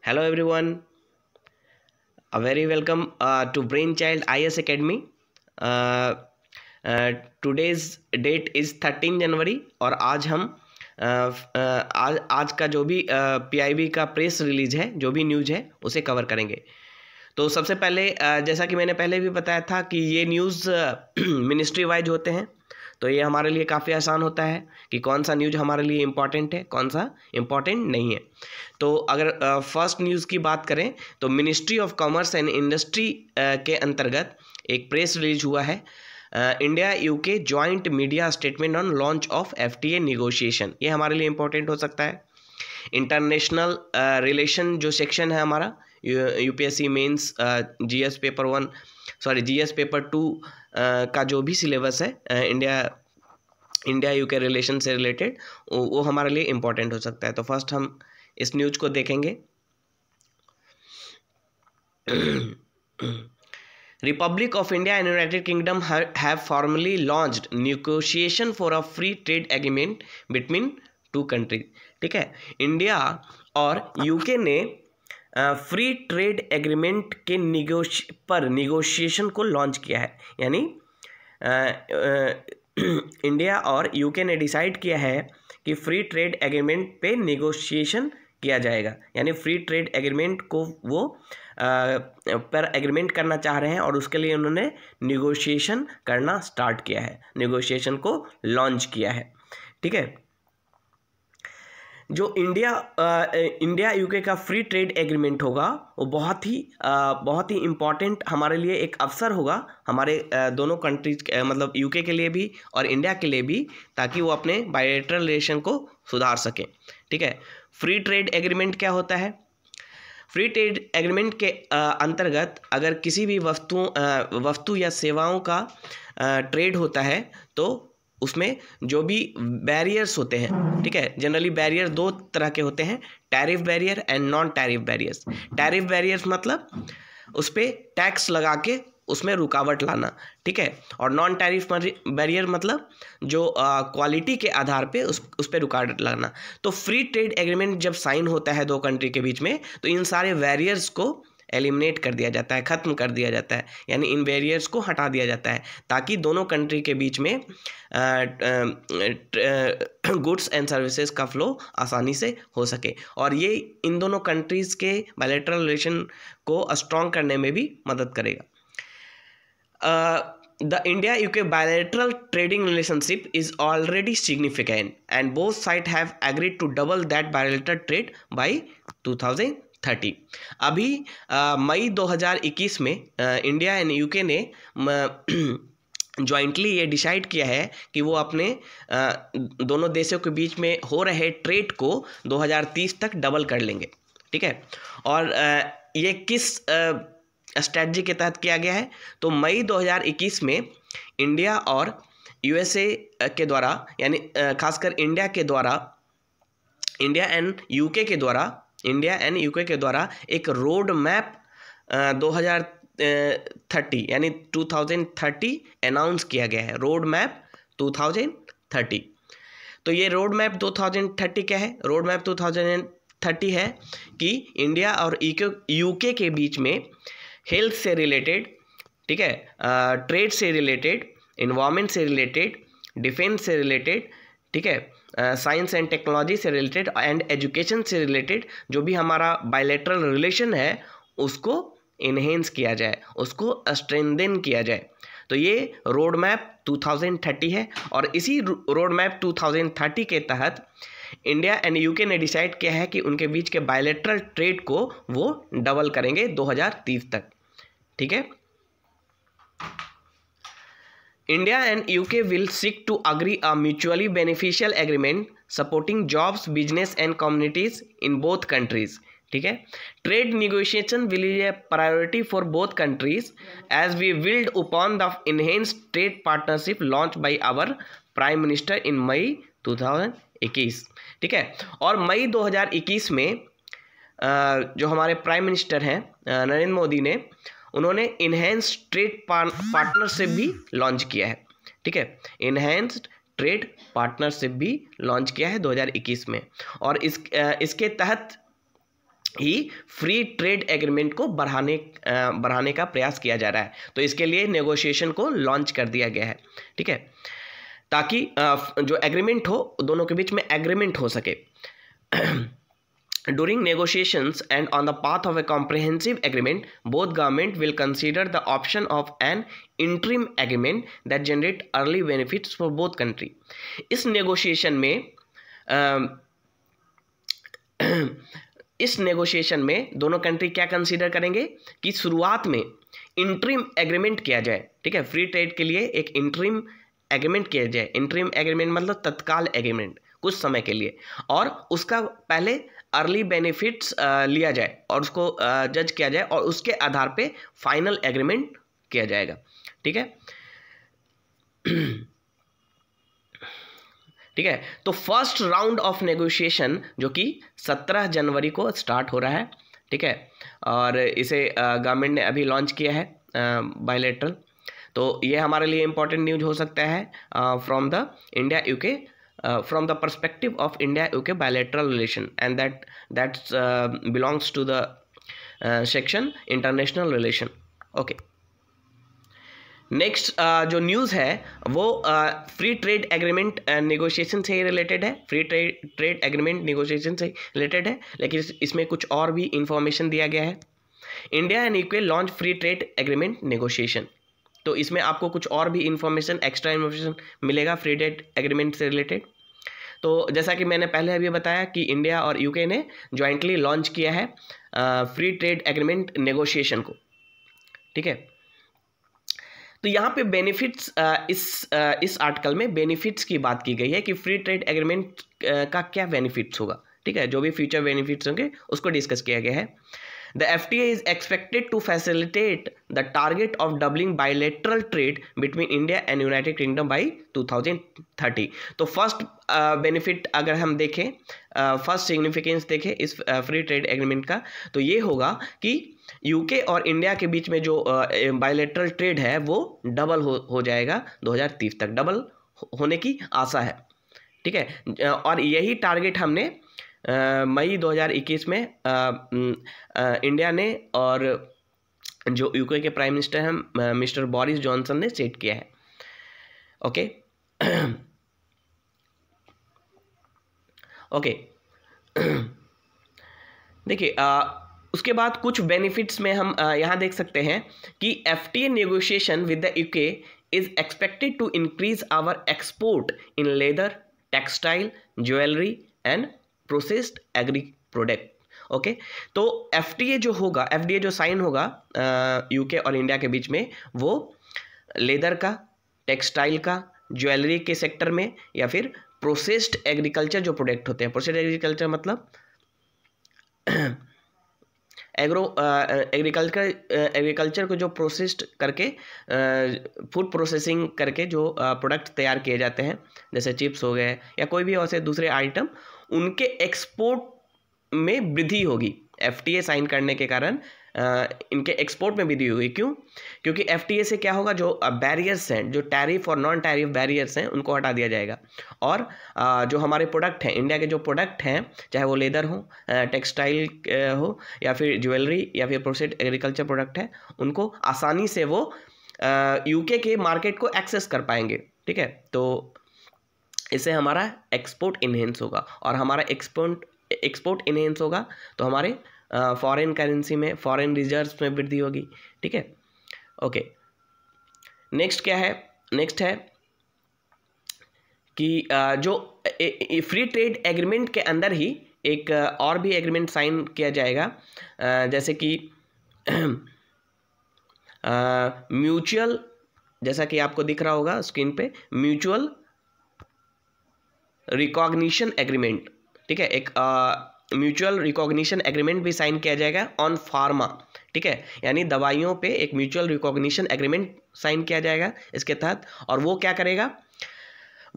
Hello everyone, a very welcome to Brainchild IS Academy. Uh, Today's date is 13 जनवरी और आज हम आज का जो भी PIB का प्रेस रिलीज है, जो भी न्यूज़ है उसे कवर करेंगे। तो सबसे पहले जैसा कि मैंने पहले भी बताया था कि ये न्यूज़ मिनिस्ट्री वाइज होते हैं, तो ये हमारे लिए काफ़ी आसान होता है कि कौन सा न्यूज़ हमारे लिए इम्पॉर्टेंट है, कौन सा इम्पॉर्टेंट नहीं है। तो अगर फर्स्ट न्यूज़ की बात करें तो ministry of commerce and industry के अंतर्गत एक प्रेस रिलीज हुआ है, India UK joint media statement on launch of FTA negotiation. ये हमारे लिए इम्पोर्टेंट हो सकता है। इंटरनेशनल रिलेशन जो सेक्शन है हमारा UPSC मेंस GS पेपर 2 का जो भी सिलेबस है इंडिया यूके रिलेशन से रिलेटेड, वो हमारे लिए इम्पोर्टेंट हो सकता है। तो फर्स्ट हम इस न्यूज़ को देखेंगे। Republic of India and United Kingdom have formally launched negotiation for a free trade agreement between two countries। ठीक है, इंडिया और यूके ने फ्री ट्रेड एग्रीमेंट के निगोशिएशन को लॉन्च किया है। यानी इंडिया और यूके ने डिसाइड किया है कि फ्री ट्रेड एग्रीमेंट पे निगोशिएशन किया जाएगा। यानी फ्री ट्रेड एग्रीमेंट को वो पर एग्रीमेंट करना चाह रहे हैं और उसके लिए उन्होंने निगोशिएशन करना स्टार्ट किया है, निगोशिएशन को लॉन्च किया है। ठीक है, जो इंडिया यूके का फ्री ट्रेड एग्रीमेंट होगा वो बहुत ही इम्पॉर्टेंट हमारे लिए एक अवसर होगा, हमारे दोनों कंट्रीज मतलब यूके के लिए भी और इंडिया के लिए भी, ताकि वो अपने बायलैटरल रिलेशन को सुधार सकें। ठीक है, फ्री ट्रेड एग्रीमेंट क्या होता है? फ्री ट्रेड एग्रीमेंट के अंतर्गत अगर किसी भी वस्तु या सेवाओं का ट्रेड होता है तो उसमें जो भी बैरियर्स होते हैं, ठीक है, जनरली बैरियर दो तरह के होते हैं, tariff barrier and non tariff barriers. Tariff barriers मतलब उस पर टैक्स लगा के उसमें रुकावट लाना, ठीक है, और नॉन टैरिफ बैरियर मतलब जो क्वालिटी के आधार पे उस पर रुकावट लाना। तो फ्री ट्रेड एग्रीमेंट जब साइन होता है दो कंट्री के बीच में, तो इन सारे बैरियर्स को एलिमिनेट कर दिया जाता है, ख़त्म कर दिया जाता है, यानी इन बैरियर्स को हटा दिया जाता है, ताकि दोनों कंट्री के बीच में गुड्स एंड सर्विसेज का फ्लो आसानी से हो सके। और ये इन दोनों कंट्रीज़ के बायलैटरल रिलेशन को स्ट्रॉन्ग करने में भी मदद करेगा। The India-UK bilateral trading relationship is already significant and both sides have agreed to double that bilateral trade by 2030। अभी मई 2021 में इंडिया एंड यूके ने जॉइंटली ये डिसाइड किया है कि वो अपने दोनों देशों के बीच में हो रहे ट्रेड को 2030 तक डबल कर लेंगे। ठीक है, और ये किस स्ट्रैटेजी के तहत किया गया है? तो मई 2021 में इंडिया और USA के द्वारा, यानी खासकर इंडिया एंड यूके के द्वारा एक रोड मैप 2030 यानी 2030 अनाउंस किया गया है। Road map 2030। तो ये रोड मैप 2030 क्या है? रोड मैप 2030 है कि इंडिया और यूके के बीच में हेल्थ से रिलेटेड, ठीक है, ट्रेड से रिलेटेड, इन्वायरमेंट से रिलेटेड, डिफेंस से रिलेटेड, ठीक है, साइंस एंड टेक्नोलॉजी से रिलेटेड एंड एजुकेशन से रिलेटेड जो भी हमारा बायलैटरल रिलेशन है उसको इन्हेंस किया जाए, उसको स्ट्रेंथन किया जाए। तो ये रोड मैप 2030 है और इसी रोड मैप 2030 के तहत इंडिया एंड यूके ने डिसाइड किया है कि उनके बीच के बायलैटरल ट्रेड को वो डबल करेंगे 2030 तक। ठीक है, India and UK will seek to agree a mutually beneficial agreement supporting jobs, business and communities in both countries. ठीक है, trade negotiation will be a priority for both countries as we build upon the enhanced trade partnership launch by our prime minister in May 2021। ठीक है, और मई 2021 में जो हमारे prime minister हैं नरेंद्र मोदी ने, उन्होंने इन्हेंस्ड ट्रेड पार्टनरशिप भी लॉन्च किया है। ठीक है, इन्हेंस्ड ट्रेड पार्टनरशिप भी लॉन्च किया है 2021 में, और इसके तहत ही फ्री ट्रेड एग्रीमेंट को बढ़ाने का प्रयास किया जा रहा है। तो इसके लिए नेगोशिएशन को लॉन्च कर दिया गया है, ठीक है, ताकि जो एग्रीमेंट हो दोनों के बीच में एग्रीमेंट हो सके। During negotiations and on the path of a comprehensive agreement, both government will consider the option of an interim agreement that generate early benefits for both country. इस नेगोशिएशन में दोनों कंट्री क्या कंसीडर करेंगे कि शुरुआत में इंटरिम एग्रीमेंट किया जाए, ठीक है, फ्री ट्रेड के लिए एक इंटरिम एग्रीमेंट किया जाए। इंटरिम एग्रीमेंट मतलब तत्काल एग्रीमेंट, कुछ समय के लिए, और उसका पहले अर्ली बेनिफिट्स लिया जाए और उसको जज किया जाए और उसके आधार पे फाइनल एग्रीमेंट किया जाएगा, ठीक है। ठीक है, तो फर्स्ट राउंड ऑफ नेगोशिएशन जो कि 17 जनवरी को स्टार्ट हो रहा है, ठीक है, और इसे गवर्नमेंट ने अभी लॉन्च किया है बायलैटरल। तो ये हमारे लिए इम्पोर्टेंट न्यूज हो सकता है from the India UK, from the perspective of India-UK bilateral relation, and that belongs to the section international relation. Okay. Next जो न्यूज़ है वो फ्री ट्रेड एग्रीमेंट नेगोशिएशन से ही रिलेटेड है, फ्री ट्रेड एग्रीमेंट नेगोशिएशन से related है, लेकिन इसमें कुछ और भी इंफॉर्मेशन दिया गया है। India and UK launch free trade agreement negotiation, तो इसमें आपको कुछ और भी इंफॉर्मेशन, एक्स्ट्रा इंफॉर्मेशन मिलेगा फ्री ट्रेड एग्रीमेंट से रिलेटेड। तो जैसा कि मैंने पहले अभी बताया कि इंडिया और यूके ने जॉइंटली लॉन्च किया है फ्री ट्रेड एग्रीमेंट नेगोशिएशन को, ठीक है। तो यहाँ पे बेनिफिट्स, इस आर्टिकल में बेनिफिट्स की बात की गई है कि फ्री ट्रेड एग्रीमेंट का क्या बेनिफिट्स होगा, ठीक है, जो भी फ्यूचर बेनिफिट्स होंगे उसको डिस्कस किया गया है। The FTA is expected to facilitate the target of doubling bilateral trade between India and United Kingdom by 2030. तो फर्स्ट बेनिफिट अगर हम देखें, फर्स्ट सिग्निफिकेंस देखें इस फ्री ट्रेड एग्रीमेंट का, तो ये होगा कि यूके और इंडिया के बीच में जो बायलैटरल ट्रेड है वो डबल हो जाएगा 2030 तक, डबल होने की आशा है, ठीक है। और यही टारगेट हमने मई 2021 में इंडिया ने और जो यूके के प्राइम मिनिस्टर हैं मिस्टर बोरिस जॉनसन ने सेट किया है, ओके। ओके, देखिए उसके बाद कुछ बेनिफिट्स में हम यहाँ देख सकते हैं कि FTA negotiation with the UK is expected to increase our export in leather, textile, jewellery and processed agri product, okay. तो FTA जो होगा, FTA जो साइन होगा यूके और इंडिया के बीच में, वो लेदर का, टेक्सटाइल का, ज्वेलरी के सेक्टर में, या फिर प्रोसेस्ड एग्रीकल्चर जो प्रोडक्ट होते हैं, प्रोसेस्ड एग्रीकल्चर मतलब एग्रीकल्चर को जो प्रोसेस्ड करके फूड प्रोसेसिंग करके जो प्रोडक्ट तैयार किए जाते हैं, जैसे चिप्स हो गए या कोई भी ऐसे दूसरे आइटम, उनके एक्सपोर्ट में वृद्धि होगी। FTA साइन करने के कारण इनके एक्सपोर्ट में वृद्धि होगी। क्यों? क्योंकि FTA से क्या होगा, जो बैरियर्स हैं, जो टैरिफ और नॉन टैरिफ बैरियर्स हैं, उनको हटा दिया जाएगा, और जो हमारे प्रोडक्ट हैं, इंडिया के जो प्रोडक्ट हैं, चाहे वो लेदर हो, टेक्सटाइल हो, या फिर ज्वेलरी, या फिर प्रोसेस्ड एग्रीकल्चर प्रोडक्ट है, उनको आसानी से वो यूके के मार्केट को एक्सेस कर पाएंगे, ठीक है। तो इससे हमारा एक्सपोर्ट इन्हेंस होगा, और हमारा एक्सपोर्ट इन्हेंस होगा तो हमारे फॉरेन करेंसी में, फॉरेन रिजर्व्स में वृद्धि होगी, ठीक है, ओके। नेक्स्ट क्या है? नेक्स्ट है कि जो फ्री ट्रेड एग्रीमेंट के अंदर ही एक और भी एग्रीमेंट साइन किया जाएगा, जैसे कि म्यूचुअल, जैसा कि आपको दिख रहा होगा स्क्रीन पे, म्यूचुअल रिकॉग्निशन एग्रीमेंट, ठीक है, एक म्यूचुअल रिकॉग्निशन एग्रीमेंट भी साइन किया जाएगा ऑन फार्मा, ठीक है, यानी दवाइयों पे एक म्यूचुअल रिकॉग्निशन एग्रीमेंट साइन किया जाएगा इसके तहत। और वो क्या करेगा,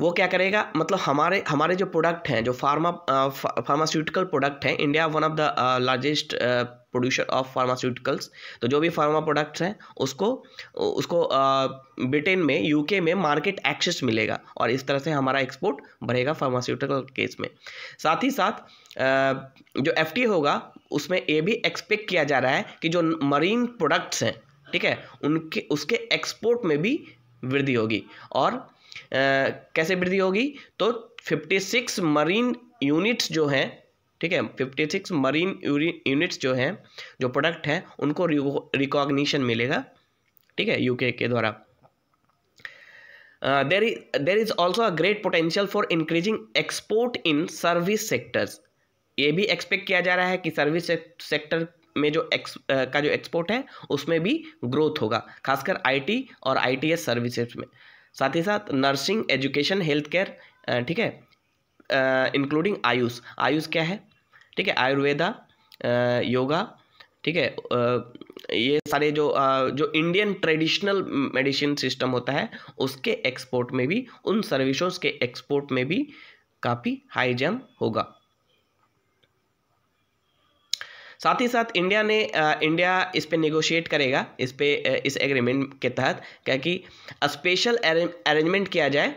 वो क्या करेगा, मतलब हमारे जो प्रोडक्ट हैं, जो फार्मास्यूटिकल प्रोडक्ट हैं, India one of the largest producer of pharmaceuticals. तो जो भी फार्मा प्रोडक्ट्स हैं उसको ब्रिटेन में, यूके में मार्केट एक्सेस मिलेगा और इस तरह से हमारा एक्सपोर्ट बढ़ेगा फार्मास्यूटिकल केस में। साथ ही साथ जो FTA होगा उसमें ये भी एक्सपेक्ट किया जा रहा है कि जो मरीन प्रोडक्ट्स हैं, ठीक है, उसके एक्सपोर्ट में भी वृद्धि होगी। और कैसे वृद्धि होगी, तो 56 मरीन यूनिट्स जो हैं, ठीक है, 56 मरीन यूनिट्स जो हैं, जो प्रोडक्ट हैं, उनको रिकॉग्निशन मिलेगा, ठीक है, यूके के द्वारा। There is also a great potential for increasing export in service sectors. ये भी एक्सपेक्ट किया जा रहा है कि सर्विस सेक्टर में जो एक्सपोर्ट है उसमें भी ग्रोथ होगा, खासकर IT और ITS सर्विसेज में। साथ ही साथ नर्सिंग, एजुकेशन, हेल्थ केयर, ठीक है, इंक्लूडिंग आयुष क्या है, ठीक है, आयुर्वेदा, योगा, ठीक है, ये सारे जो इंडियन ट्रेडिशनल मेडिसिन सिस्टम होता है उसके एक्सपोर्ट में भी, उन सर्विसों के एक्सपोर्ट में भी काफ़ी हाई जंप होगा। साथ ही साथ इंडिया इस पे नेगोशिएट करेगा, इस एग्रीमेंट के तहत क्या कि स्पेशल अरेंजमेंट किया जाए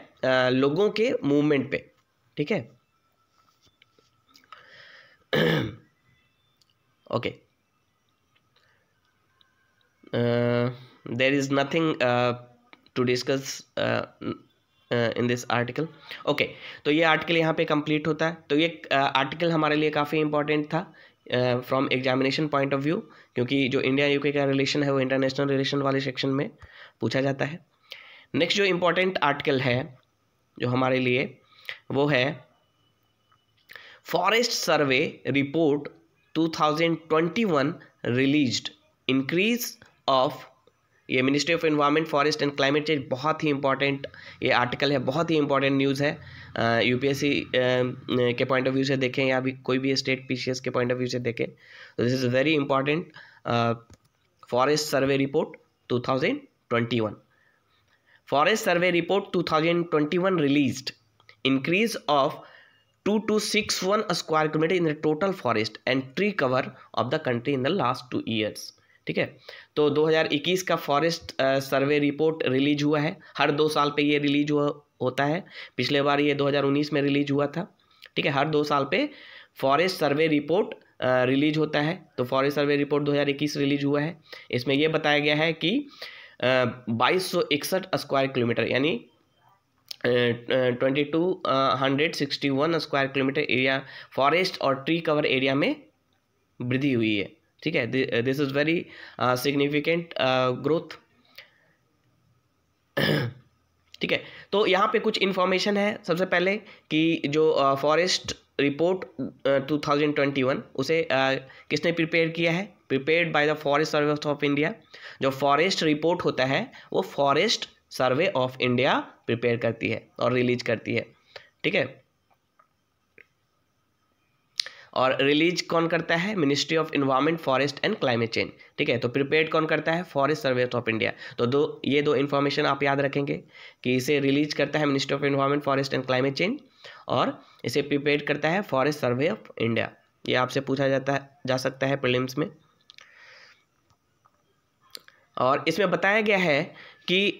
लोगों के मूवमेंट पे, ठीक है। Okay, there is nothing to discuss in this article. Okay, तो ये आर्टिकल यहाँ पे कंप्लीट होता है। तो ये आर्टिकल हमारे लिए काफ़ी इंपॉर्टेंट था from examination point of view, क्योंकि जो इंडिया यूके का रिलेशन है वो इंटरनेशनल रिलेशन वाले सेक्शन में पूछा जाता है। नेक्स्ट जो इम्पोर्टेंट आर्टिकल है जो हमारे लिए, वो है forest survey report 2021 released, increase of, ये ministry of environment, forest and climate change, बहुत ही इंपॉर्टेंट ये आर्टिकल है, बहुत ही इंपॉर्टेंट न्यूज़ है। UPSC के पॉइंट ऑफ व्यू से देखें या भी कोई भी स्टेट PCS के पॉइंट ऑफ व्यू से देखें, तो this is very important. Forest survey report 2021, forest survey report 2021 released, increase of 2261 square kilometre in the total forest and tree cover of the country in the last 2 years, ठीक है। तो 2021 का forest survey report release हुआ है, हर 2 साल पे ये release होता है। पिछले बार ये 2019 में रिलीज हुआ था, ठीक है। हर 2 साल पे फॉरेस्ट सर्वे रिपोर्ट रिलीज होता है। तो फॉरेस्ट सर्वे रिपोर्ट 2021 रिलीज हुआ है। इसमें यह बताया गया है कि 2261 स्क्वायर किलोमीटर यानी 2261 स्क्वायर किलोमीटर एरिया फॉरेस्ट और ट्री कवर एरिया में वृद्धि हुई है, ठीक है। This is very significant growth, ठीक है। तो यहाँ पे कुछ इन्फॉर्मेशन है। सबसे पहले कि जो फॉरेस्ट रिपोर्ट 2021 उसे किसने प्रिपेयर किया है, prepared by the forest survey of India. जो फॉरेस्ट रिपोर्ट होता है वो forest survey of India prepare करती है और रिलीज करती है, ठीक है। और रिलीज कौन करता है, ministry of environment, forest and climate change, ठीक है। तो प्रिपेयर्ड कौन करता है, फॉरेस्ट सर्वे ऑफ इंडिया। तो ये दो इन्फॉर्मेशन आप याद रखेंगे कि इसे रिलीज करता है ministry of environment, forest and climate change और इसे प्रिपेयर्ड करता है फॉरेस्ट सर्वे ऑफ इंडिया। ये आपसे पूछा जा सकता है प्रीलिम्स में। और इसमें बताया गया है कि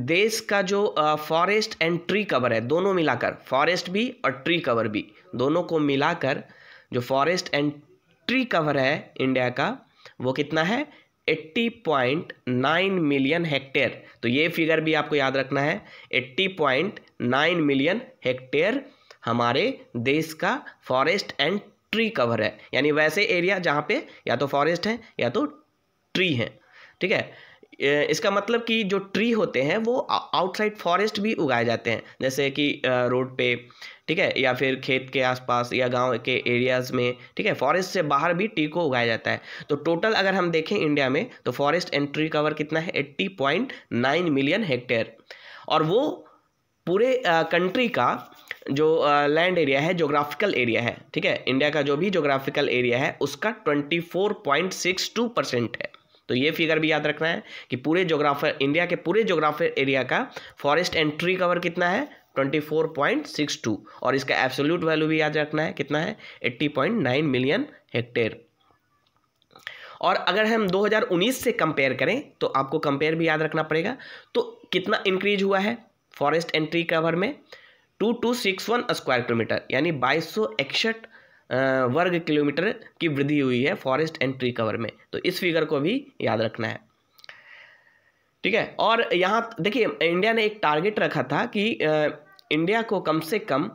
देश का जो फॉरेस्ट एंड ट्री कवर है, दोनों मिलाकर, फॉरेस्ट भी और ट्री कवर भी, दोनों को मिलाकर जो फॉरेस्ट एंड ट्री कवर है इंडिया का, वो कितना है, 80.9 मिलियन हेक्टेयर। तो ये फिगर भी आपको याद रखना है, 80.9 मिलियन हेक्टेयर हमारे देश का फॉरेस्ट एंड ट्री कवर है। यानी वैसे एरिया जहाँ पे या तो फॉरेस्ट है या तो ट्री है, ठीक है। इसका मतलब कि जो ट्री होते हैं वो आउटसाइड फॉरेस्ट भी उगाए जाते हैं, जैसे कि रोड पे, ठीक है, या फिर खेत के आसपास या गांव के एरियाज़ में, ठीक है। फॉरेस्ट से बाहर भी ट्री को उगाया जाता है। तो टोटल अगर हम देखें इंडिया में तो फॉरेस्ट एंड ट्री कवर कितना है, 80.9 मिलियन हेक्टेयर। और वो पूरे कंट्री का जो लैंड एरिया है, जोग्राफिकल एरिया है, ठीक है, इंडिया का जो भी जोग्राफिकल एरिया है उसका 24.62% है। तो ये फिगर भी याद रखना है कि इंडिया के पूरे जोग्राफिकल एरिया का फॉरेस्ट एंड ट्री कवर कितना है, 24.62 और इसका एब्सोल्यूट वैल्यू भी याद रखना है, कितना है 80.9 मिलियन हेक्टेयर। और अगर हम 2019 से कंपेयर करें तो आपको कंपेयर भी याद रखना पड़ेगा, तो कितना इंक्रीज हुआ है फॉरेस्ट एंड ट्री कवर में 2261 स्क्वायर किलोमीटर, यानी 2261 वर्ग किलोमीटर की वृद्धि हुई है फॉरेस्ट एंड ट्री कवर में। तो इस फिगर को भी याद रखना है, ठीक है। और यहाँ देखिए इंडिया ने एक टारगेट रखा था कि इंडिया को कम से कम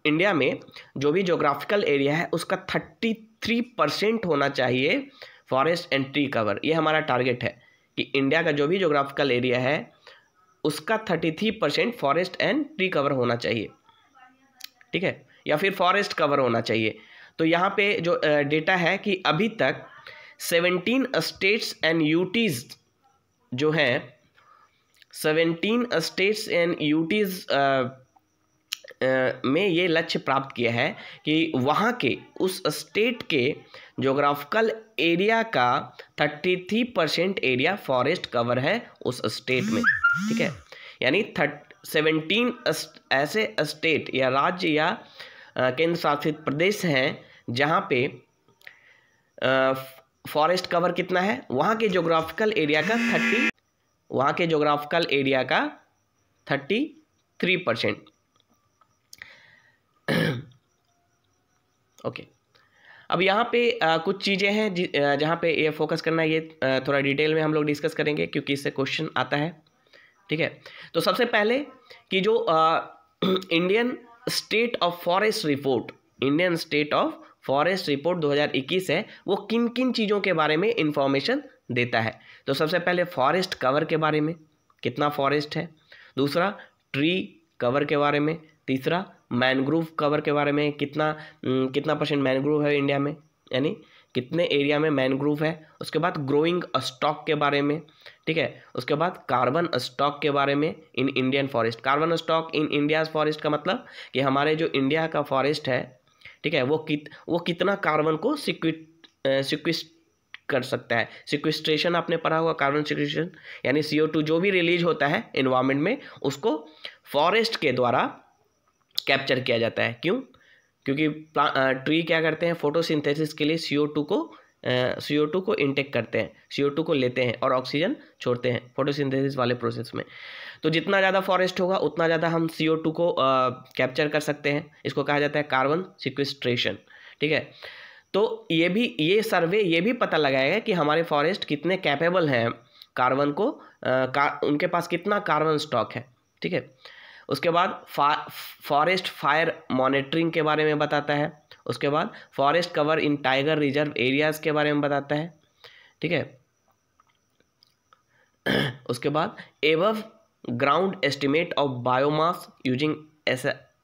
इंडिया में जो भी जोग्राफिकल एरिया है उसका 33% होना चाहिए फॉरेस्ट एंड ट्री कवर। ये हमारा टारगेट है कि इंडिया का जो भी जोग्राफिकल एरिया है उसका 33% फॉरेस्ट एंड ट्री कवर होना चाहिए, ठीक है, या फिर फॉरेस्ट कवर होना चाहिए। तो यहाँ पे जो डेटा है कि अभी तक 17 स्टेट्स एंड यूटीज़ जो हैं 17 स्टेट्स एंड यूटीज़ में ये लक्ष्य प्राप्त किया है कि वहाँ के उस स्टेट के जोग्राफिकल एरिया का 33% एरिया फॉरेस्ट कवर है उस स्टेट में, ठीक है। यानी 17 ऐसे स्टेट या राज्य या केंद्र शासित प्रदेश हैं जहाँ पे फॉरेस्ट कवर कितना है, वहाँ के जोग्राफिकल एरिया का 33%। ओके, अब यहाँ पे कुछ चीज़ें हैं जहाँ पे ये फोकस करना है, ये थोड़ा डिटेल में हम लोग डिस्कस करेंगे क्योंकि इससे क्वेश्चन आता है, ठीक है। तो सबसे पहले कि जो Indian state of forest report 2021 है वो किन किन चीज़ों के बारे में इंफॉर्मेशन देता है। तो सबसे पहले फॉरेस्ट कवर के बारे में, कितना फॉरेस्ट है, दूसरा ट्री कवर के बारे में, तीसरा मैनग्रोव कवर के बारे में, कितना % मैनग्रोव है इंडिया में, यानी कितने एरिया में मैनग्रोव है, उसके बाद ग्रोइंग स्टॉक के बारे में, ठीक है, उसके बाद कार्बन स्टॉक के बारे में in Indian forest. Carbon stock in India's forest का मतलब कि हमारे जो इंडिया का फॉरेस्ट है, ठीक है, वो कितना कार्बन को सिक्विस्ट कर सकता है। सिक्विस्ट्रेशन आपने पढ़ा होगा, कार्बन सिक्विस्ट्रेशन यानी CO2 जो भी रिलीज होता है एनवायरनमेंट में उसको फॉरेस्ट के द्वारा कैप्चर किया जाता है। क्यों? क्योंकि ट्री क्या करते हैं, फोटोसिंथेसिस के लिए CO2 को इंटेक करते हैं, CO2 को लेते हैं और ऑक्सीजन छोड़ते हैं फोटोसिंथेसिस वाले प्रोसेस में। तो जितना ज़्यादा फॉरेस्ट होगा उतना ज़्यादा हम CO2 को कैप्चर कर सकते हैं, इसको कहा जाता है कार्बन सिक्विस्ट्रेशन, ठीक है। तो ये सर्वे ये भी पता लगाएगा कि हमारे फॉरेस्ट कितने कैपेबल हैं कार्बन को उनके पास कितना कार्बन स्टॉक है, ठीक है। उसके बाद फॉरेस्ट फायर मॉनिटरिंग के बारे में बताता है, उसके बाद forest cover in tiger reserve areas के बारे में बताता है, ठीक है। उसके बाद above ground estimate of biomass using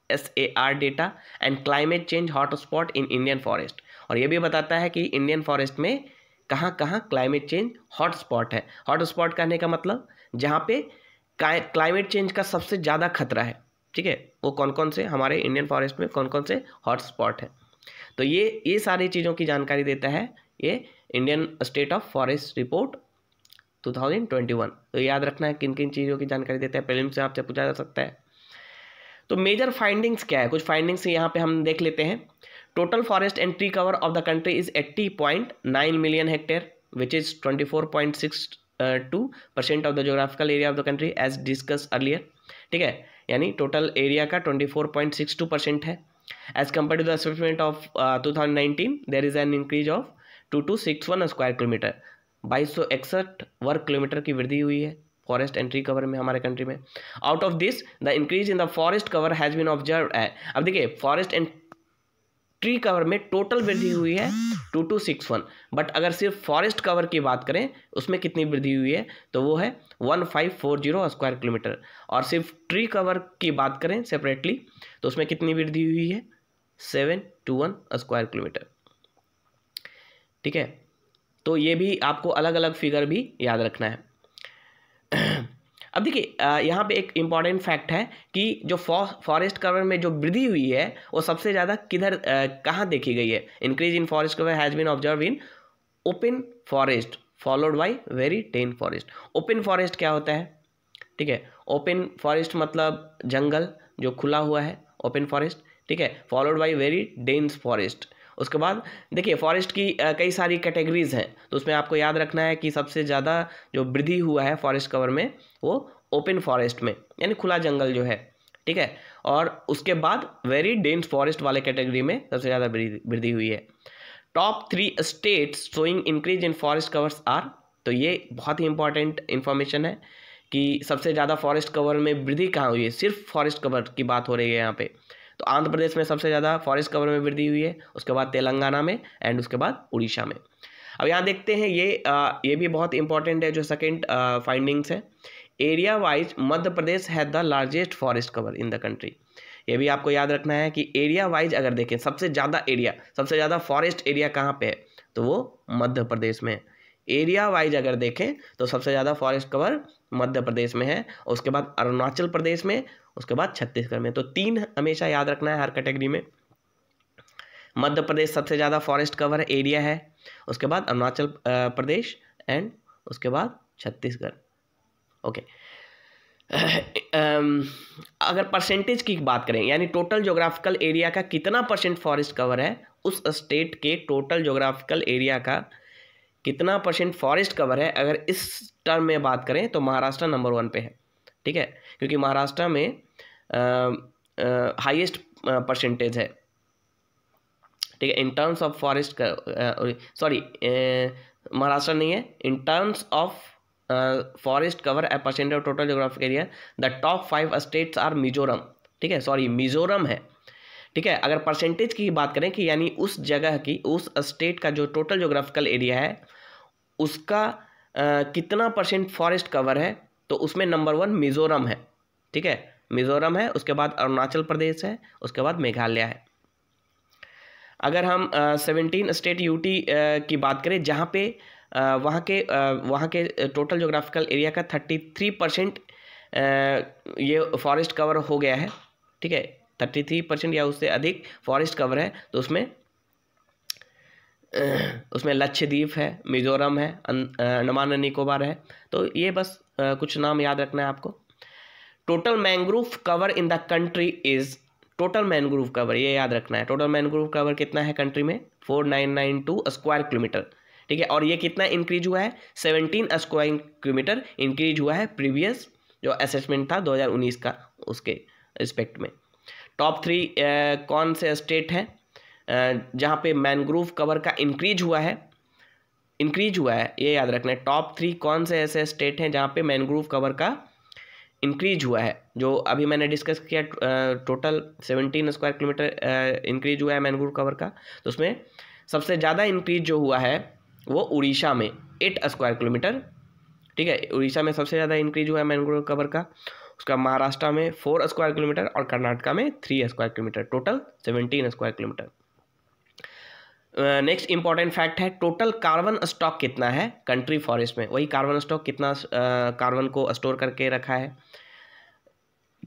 SAR data and climate change hotspot in Indian forest, और ये भी बताता है कि इंडियन फॉरेस्ट में कहाँ कहाँ क्लाइमेट चेंज हॉटस्पॉट है। हॉटस्पॉट कहने का मतलब जहाँ पे क्लाइमेट चेंज का सबसे ज़्यादा खतरा है, ठीक है, वो कौन कौन से हमारे इंडियन फॉरेस्ट में कौन कौन से हॉटस्पॉट है। तो ये सारी चीज़ों की जानकारी देता है ये Indian state of forest report 2021। तो याद रखना है किन किन चीज़ों की जानकारी देता है, प्रीलिम्स से आपसे पूछा जा सकता है। तो मेजर फाइंडिंग्स क्या है, कुछ फाइंडिंग्स यहाँ पे हम देख लेते हैं। Total forest and tree cover of the country is 80.9 million hectare which is 24.62% of the geographical area of the country as discussed earlier, ठीक है, यानी टोटल एरिया का 24.62% है। As compared to the assessment of 2019 there is an increase of 2261 square kilometre, 2261 वर्ग kilometre की वृद्धि हुई है फॉरेस्ट एंड ट्री कवर में हमारे कंट्री में। Out of this the increase in the forest cover has been observed है। अब देखिए फॉरेस्ट एंड ट्री कवर में टोटल वृद्धि हुई है 2261, बट अगर सिर्फ फॉरेस्ट कवर की बात करें उसमें कितनी वृद्धि हुई है तो वो है 1540 स्क्वायर किलोमीटर, और सिर्फ ट्री कवर की बात करें सेपरेटली तो उसमें कितनी वृद्धि हुई है 721 स्क्वायर किलोमीटर, ठीक है। तो ये भी आपको अलग अलग फिगर भी याद रखना है। अब देखिए यहाँ पे एक इम्पॉर्टेंट फैक्ट है कि जो फॉरेस्ट कवर में जो वृद्धि हुई है वो सबसे ज़्यादा कहाँ देखी गई है। Increase in forest cover has been observe in open forest followed by very dense forest. Open forest क्या होता है, ठीक है। ओपन फॉरेस्ट मतलब जंगल जो खुला हुआ है, ओपन फॉरेस्ट, ठीक है। Followed by very dense forest. उसके बाद देखिए फॉरेस्ट की कई सारी कैटेगरीज हैं, तो उसमें आपको याद रखना है कि सबसे ज़्यादा जो वृद्धि हुआ है फॉरेस्ट कवर में वो ओपन फॉरेस्ट में, यानी खुला जंगल जो है, ठीक है। और उसके बाद वेरी डेंस फॉरेस्ट वाले कैटेगरी में सबसे ज़्यादा वृद्धि हुई है। Top 3 states showing increase in forest covers are, तो ये बहुत ही इंपॉर्टेंट इन्फॉर्मेशन है कि सबसे ज़्यादा फॉरेस्ट कवर में वृद्धि कहाँ हुई है। सिर्फ फॉरेस्ट कवर की बात हो रही है यहाँ पे, तो आंध्र प्रदेश में सबसे ज़्यादा फॉरेस्ट कवर में वृद्धि हुई है, उसके बाद तेलंगाना में एंड उसके बाद उड़ीसा में। अब यहाँ देखते हैं ये भी बहुत इंपॉर्टेंट है जो सेकेंड फाइंडिंग्स है। Area wise Madhya Pradesh has the largest forest cover in the country. ये भी आपको याद रखना है कि एरिया वाइज अगर देखें सबसे ज़्यादा फॉरेस्ट एरिया कहाँ पे है, तो वो मध्य प्रदेश में है। एरिया वाइज अगर देखें तो सबसे ज़्यादा फॉरेस्ट कवर मध्य प्रदेश में है, उसके बाद अरुणाचल प्रदेश में, उसके बाद छत्तीसगढ़ में। तो 3 हमेशा याद रखना है हर कैटेगरी में। मध्य प्रदेश सबसे ज़्यादा फॉरेस्ट कवर एरिया है, उसके बाद अरुणाचल प्रदेश एंड उसके बाद छत्तीसगढ़। ओके। अगर परसेंटेज की बात करें, यानी टोटल ज्योग्राफिकल एरिया का कितना % फॉरेस्ट कवर है, उस स्टेट के टोटल ज्योग्राफिकल एरिया का कितना % फॉरेस्ट कवर है, अगर इस टर्म में बात करें तो महाराष्ट्र नंबर 1 पे है, ठीक है। क्योंकि महाराष्ट्र में हाईएस्ट परसेंटेज है, ठीक है, in terms of forest sorry Maharashtra नहीं है, in terms of forest cover a percentage of total geographic area the top 5 states are Mizoram, ठीक है, सॉरी मिजोरम है, ठीक है। अगर परसेंटेज की बात करें कि यानी उस जगह की, उस स्टेट का जो टोटल ज्योग्राफिकल एरिया है उसका कितना % फॉरेस्ट कवर है, तो उसमें नंबर 1 मिजोरम है, ठीक है, मिजोरम है, उसके बाद अरुणाचल प्रदेश है, उसके बाद मेघालय है। अगर हम 17 स्टेट यूटी की बात करें जहाँ पे वहाँ के टोटल ज्योग्राफिकल एरिया का 33% ये फॉरेस्ट कवर हो गया है, ठीक है, 33% या उससे अधिक फॉरेस्ट कवर है, तो उसमें लक्षद्वीप है, मिजोरम है, अंडमान एंड निकोबार है। तो ये बस कुछ नाम याद रखना है आपको। Total mangrove cover in the country is, total mangrove cover ये याद रखना है, टोटल मैंग्रोव कवर कितना है कंट्री में, 4992 स्क्वायर किलोमीटर, ठीक है। और ये कितना इंक्रीज हुआ है, 17 स्क्वायर किलोमीटर इंक्रीज हुआ है प्रीवियस जो असेसमेंट था 2019 का, उसके रिस्पेक्ट में। टॉप 3 कौन से स्टेट हैं जहाँ पे मैंग्रोव कवर का इंक्रीज हुआ है, ये याद रखना है। टॉप 3 कौन से ऐसे स्टेट हैं जहाँ पे मैंग्रोव कवर का इंक्रीज हुआ है, जो अभी मैंने डिस्कस किया, टोटल 17 स्क्वायर किलोमीटर इंक्रीज हुआ है मैंग्रोव कवर का, तो उसमें सबसे ज़्यादा इंक्रीज जो हुआ है वो उड़ीसा में 8 स्क्वायर किलोमीटर, ठीक है, उड़ीसा में सबसे ज़्यादा इंक्रीज हुआ है मैंग्रोव कवर का। उसका महाराष्ट्र में 4 स्क्वायर किलोमीटर और कर्नाटका में 3 square kilometre, total 17 square kilometre. Next important fact है, टोटल कार्बन स्टॉक कितना है कंट्री फॉरेस्ट में, वही कार्बन स्टॉक कितना कार्बन को स्टोर करके रखा है,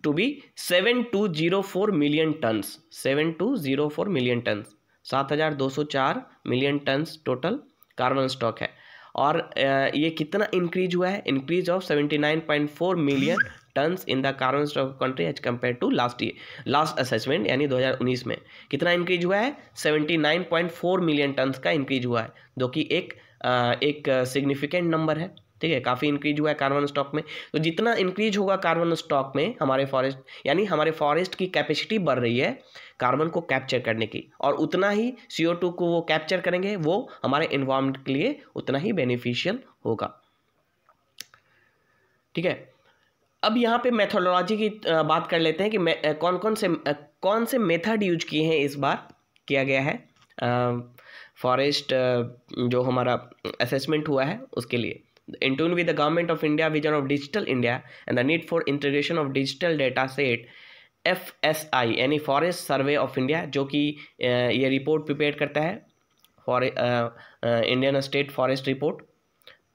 to be 7204 million tonnes, 7204 million tonnes, 7204 million tonnes total carbon stock है। और ये कितना इंक्रीज हुआ है, increase of 79.4 million tonnes in the carbon stock country as compared to last assessment, यानी 2019 में कितना इंक्रीज हुआ है, 79.4 मिलियन टन्स का इंक्रीज हुआ है, जो कि एक सिग्निफिकेंट नंबर है, ठीक है, काफ़ी इंक्रीज हुआ है कार्बन स्टॉक में। तो जितना इंक्रीज होगा कार्बन स्टॉक में हमारे फॉरेस्ट, यानी हमारे फॉरेस्ट की कैपेसिटी बढ़ रही है कार्बन को कैप्चर करने की, और उतना ही CO2 को वो कैप्चर करेंगे, वो हमारे एनवायरनमेंट के लिए उतना ही बेनिफिशियल होगा, ठीक है। अब यहाँ पे मेथोडोलॉजी की बात कर लेते हैं कि कौन से मेथड यूज किए हैं, इस बार किया गया है फॉरेस्ट जो हमारा असेसमेंट हुआ है उसके लिए। In tune with the Government of India vision of Digital India and the need for integration of digital data set, FSI यानी फॉरेस्ट सर्वे ऑफ इंडिया, जो कि ये रिपोर्ट प्रिपेयर करता है for Indian state forest report,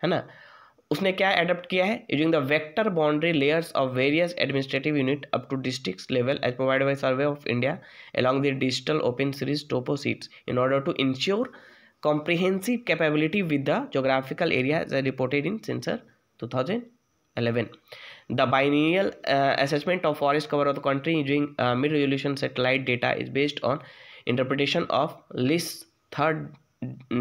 है ना, उसने क्या एडप्ट किया है, using the vector boundary layers of various administrative unit up to district level as provided by survey of India along the digital open series topo sheets in order to ensure comprehensive capability with the geographical area as reported in census 2011. The biennial assessment of forest cover of the country using mid-resolution satellite data is based on interpretation of LIS third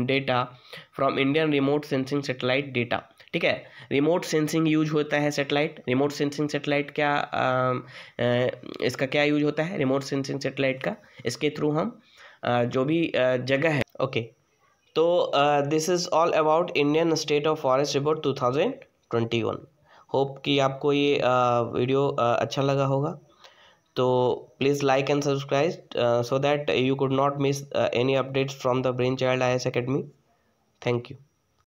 data from Indian remote sensing satellite data. ठीक है, remote sensing use होता है satellite. Remote sensing satellite क्या इसका क्या use होता है remote sensing satellite का? इसके थ्रू हम जो भी जगह है, ओके। तो this is all about Indian state of forest report 2021। Hope कि आपको ये वीडियो अच्छा लगा होगा। तो please like and subscribe so that you could not miss any updates from the Brainchild IAS Academy. Thank you.